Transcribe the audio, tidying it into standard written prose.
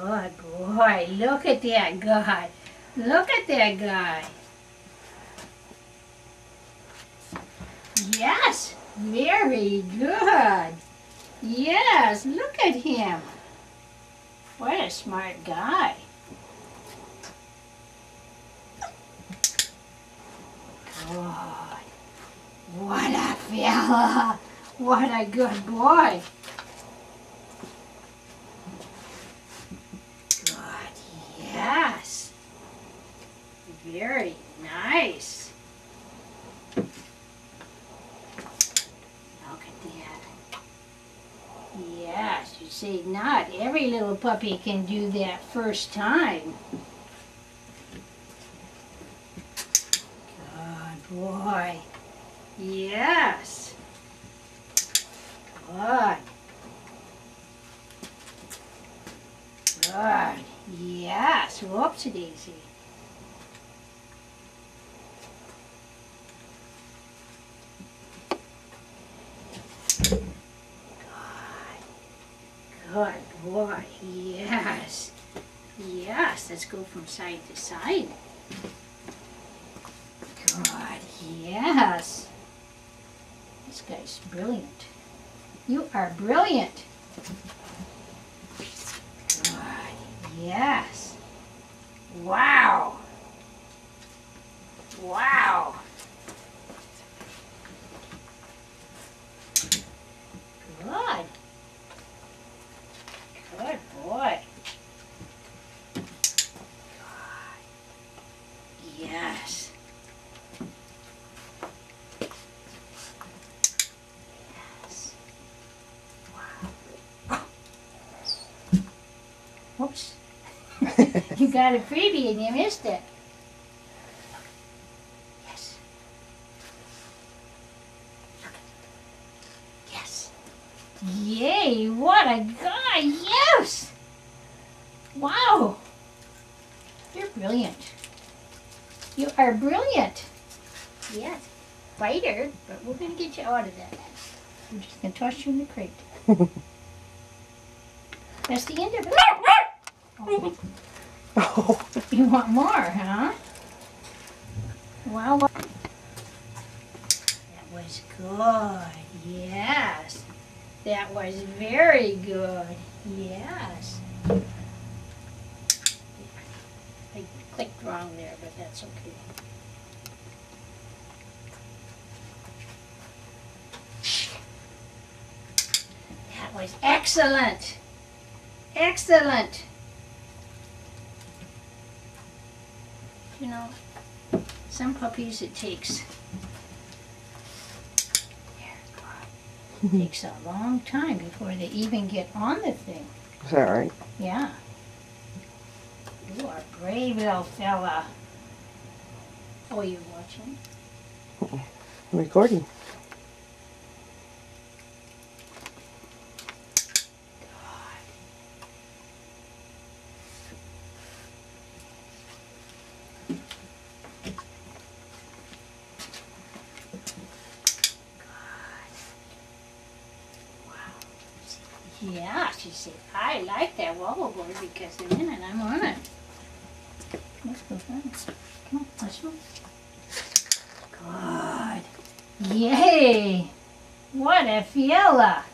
Good boy. Look at that guy. Look at that guy. Yes, very good. Yes, look at him. What a smart guy. Good. What a fella. What a good boy. Good, yes. Very nice. Look at that. Yes, you see, not every little puppy can do that first time. Good boy. Yes. Good. Good. Yes. Whoopsie daisy. Good boy. Yes. Yes. Let's go from side to side. Good. Yes. This guy's brilliant. You are brilliant. Good. Yes. Wow. Wow. Good. Good boy. Good. Yes. Yes. Wow. Whoops. You got a freebie and you missed it. Yes. Yes. Yay, what a guy, yes! Wow. You're brilliant. You are brilliant. Yes. Fighter, but we're going to get you out of that. We're just going to toss you in the crate. That's the end of it. Oh. You want more, huh? Well, that was good. Yes. That was very good. Yes. I clicked wrong there, but that's okay. That was excellent. Excellent. You know, some puppies it takes takes a long time before they even get on the thing. Is that right? Yeah. You are a brave little fella. Oh, you're watching? I'm recording. Yeah, she said, I like that wobble board because the minute I'm on it. Let's go fun. Come on, let's go. Good. Yay! What a fella!